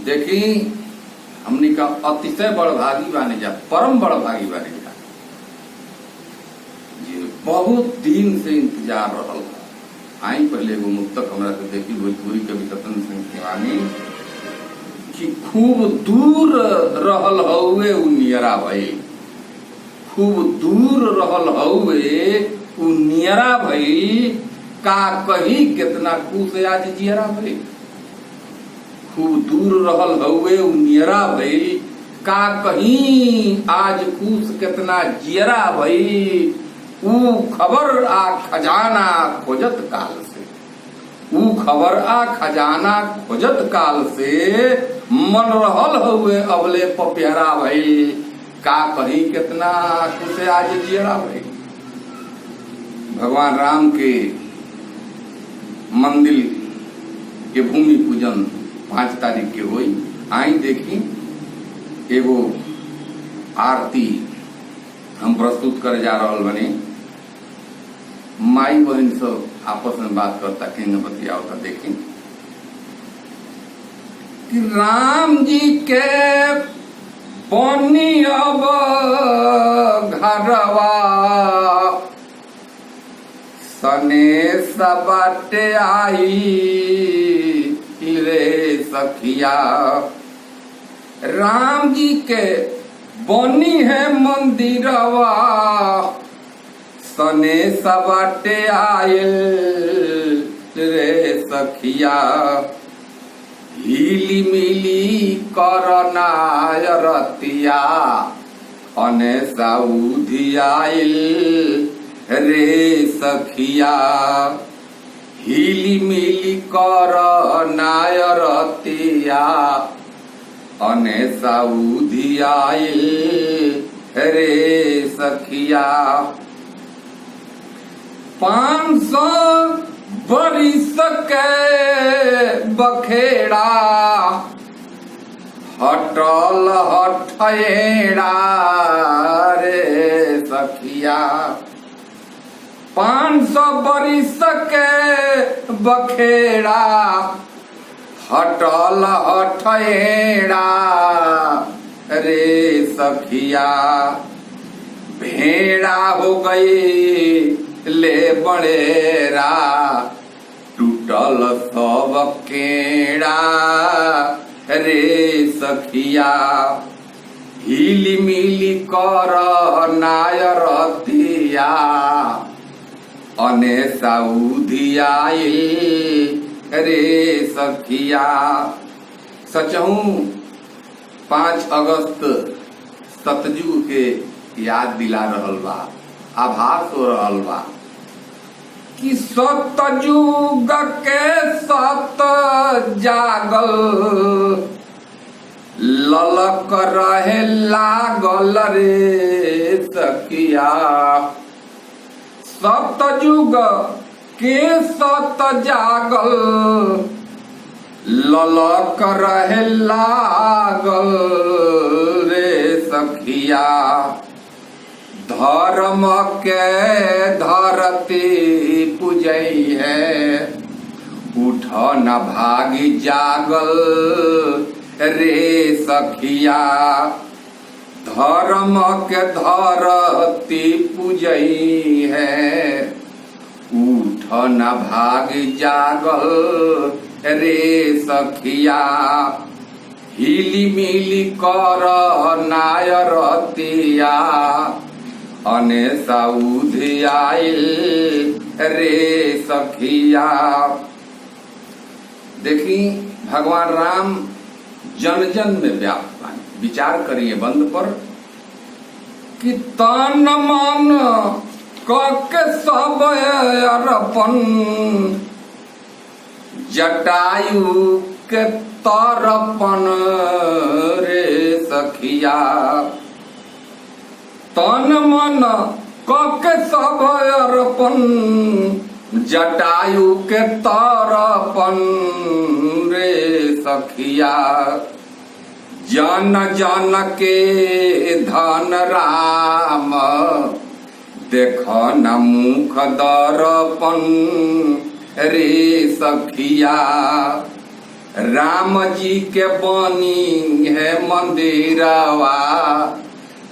देखी हमनी का अतिशय बड़ भागी बाने जा, परम बड़ भागी बाने जा जी। बहुत दिन से इंतजार रहल। आई पहले एगो मुक्तक हमरा से देखी भोजपुरी कवि रतन सिंह सेवानी कि खूब दूर रहल हउए उ नियरा भई, खूब दूर रहल हउए उ नियरा भई, का कही कितना कुछ आज जियरा भई। खूब दूर रहल हउए उ नियरा भई, का कहीं आज कुछ कितना जियरा भई। ऊ खबर आ खजाना खोजत काल से, ऊ खबर आ खजाना खोजत काल से, मन रहल हउए अबले पपिहरा भई, का कहीं कितना कुछ आज जियरा भई। भगवान राम के मंदिर के भूमि पूजन 5 तारीख के हुई। आई देखी एगो आरती हम प्रस्तुत करे जा रहल बने। माई बहन सब आपस में बात करता कहीं बतियावता देखी कि राम जी के बनी अब घरवा, सने सबटे आई रे सखिया। राम जी के बनी है मंदिरवा, सने सबटे आयल रे सखिया। हिली मिली करना रतिया, अने साउधी आयल रे सखिया। हिली मिली करना रतिया, अने साउधी आयल रे सखिया। 500 बरिस के बखेड़ा, हटल हठेड़ा रे सखिया। 500 बरिस के बखेड़ा, हटल हठेड़ा रे सखिया। भेड़ा हो गई ले बड़ेरा, टूटल सब केड़ा रे सखिया। हिली मिली कर नायरतिया, अने साउधी आइल रे सखिया। सचहू 5 अगस्त सतयुग के याद दिला रहल बा, आभास हो रहल बा कि सतयुग के सत जागल, ललक रहे लागल रे सखिया। सतयुग के सत जागल, ललक रहे लागल रे सखिया। धर्म के धरती पूजई है, उठ न भागी जागल रे सखिया। धर्म के धरती पूजई है, उठ न भागी जागल रे सखिया। हिली मिली कर नायरतिया, अने साउधी आइल रे सखिया। देखी भगवान राम जन जन में व्याप्त हैं। विचार करिए बंद पर कि तन मन कके सब अर्पण, जटायु के तरपन रे सखिया। तन मन कके सब अर्पण, जटायु के तरपन रे सखिया। जन जन के धन राम, देख न मुख दर्पण रे सखिया। राम जी के बनी है मंदिरवा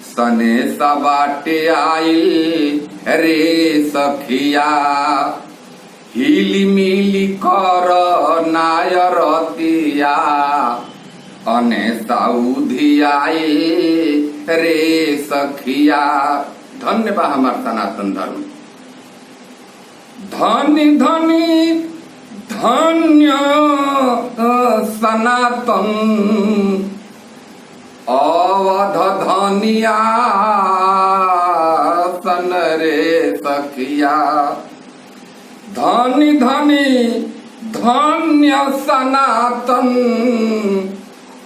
सने सबाटे आइल रे सखिया हिली मिली कर नायरतिया अने साउधी आइल रे सखिया। धन्य बा हमार सनातन धर्म। धनी धनी धन्य सनातन अवध धनिया सन रे सखिया। धनी धनी धन्य सनातन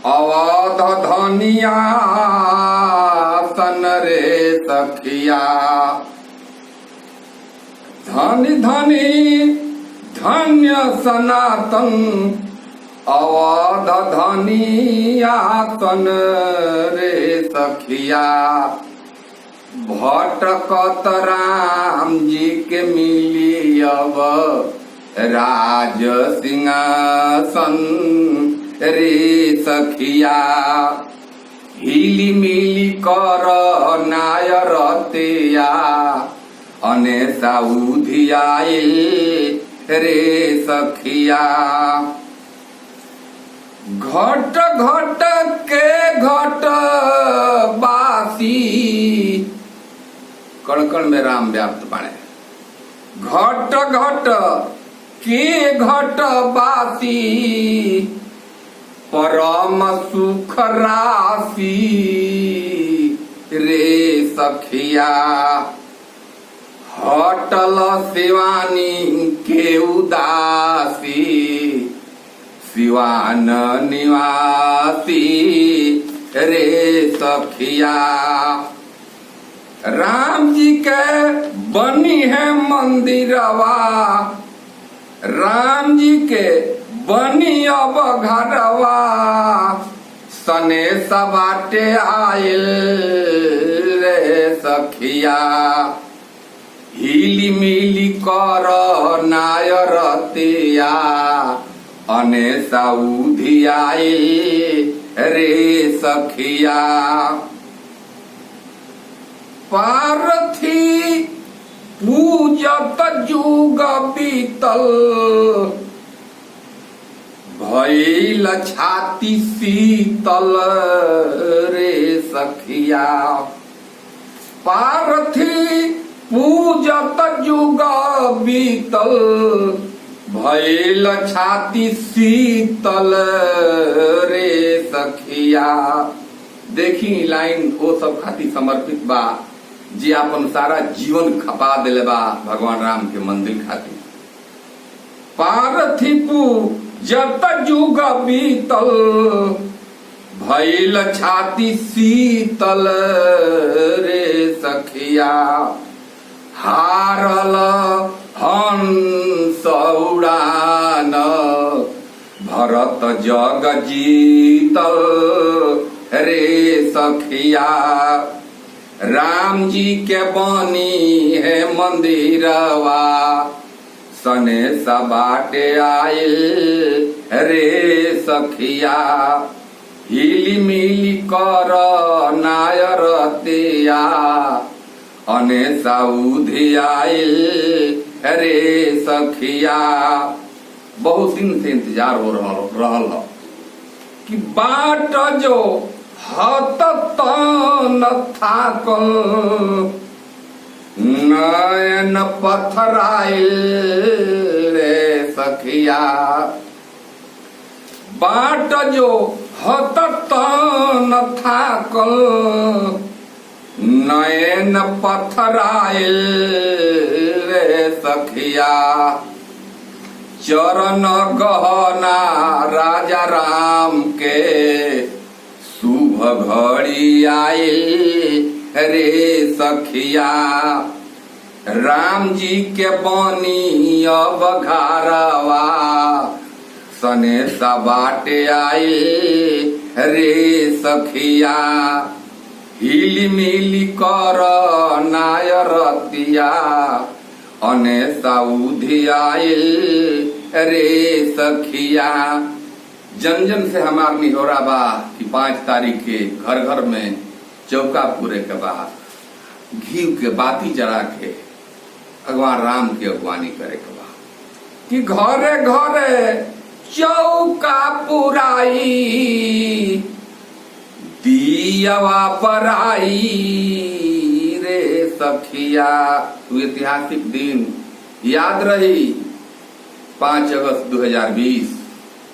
अवध धनिया सन रे सखिया। धनी धनी धन्य सनातन अवध धनिया सन रे सखिया। भटकत राम जी के मिली अब राज सिंहासन रे सखिया। हिली मिली कर नायरतिया अने साउधी आइल रे सखिया। घट घट के घट बासी कण कण में राम व्याप्त बाणे। घट घट के घट बासी परम सुख राशि रे सखिया। हटल शिवानी के उदासी सिवान निवासी रे सखिया। राम जी के बनी है मंदिरवा राम जी के बनी अब घरवा सने सबाटे आइल रे सखिया। हिली मिली कर नायरतिया अने साउधी आइल रे सखिया। पारथी पूजत जुग बीतल भइल छाती शीतल रे सखिया। पारथी पूजत जुग बीतल भइल छाती शीतल रे सखिया। देखी लाइन वो सब खातिर समर्पित बा जे अपन सारा जीवन खपा दिले बा भगवान राम के मंदिर खातिर। पार्थिपु जत जुग बीतल भइल छाती शीतल रे सखिया। हारल हंस उड़ान भरत जग जीतल रे सखिया। राम जी के बनी है मंदिरवा सने सबाटे आइल रे सखिया। हिली मिली कर नायरतिया अने साउधी आइल रे सखिया। बहुत दिन से इंतजार हो रहल कि बाट जो हत तन थाकल नयन पथराइल रे सखिया। बाट जो हत तन थाकल नयन पथराइल रे सखिया। चरण गहना राजा राम के शुभ घड़ी आइल रे सखिया। राम जी के बनी अब घरवा सने सबाटे आइल रे सखिया। हिली मिली कर नायरतिया अने साउधी आइल रे सखिया। जन जन से हमार निहोरा बा कि 5 तारीख के घर घर में चौका पूरे के बाद घी के बाती जरा के भगवान राम के अगवानी करे के बा कि घरे घरे चौका पुराई दियवा पराई रे सखिया। तो ऐतिहासिक दिन याद रही 5 अगस्त 2020।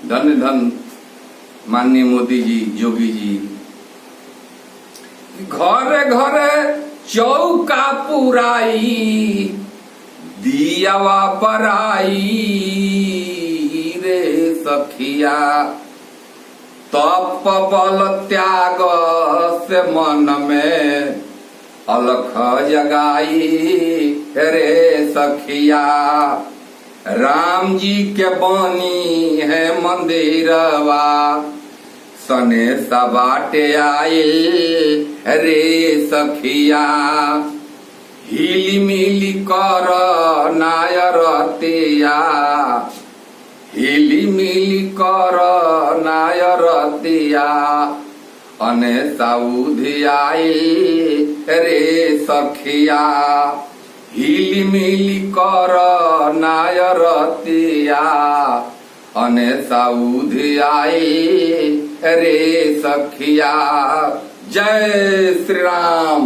धन्य धन माननीय मोदी जी, योगी जी। घरे घरे चौका पुराई दियावा पराई रे सखिया। तप बल त्याग से मन में अलख जगाई रे सखिया। राम जी के बनी है मंदिरवा सने सबाटे आइल रे सखिया। हिली मिली कर नायरतिया, हिली मिली कर नायरतिया अने साउधी आइल रे सखिया। हिली मिली कर नायरतिया अने साउधी आइल रे सखिया। जय श्री राम।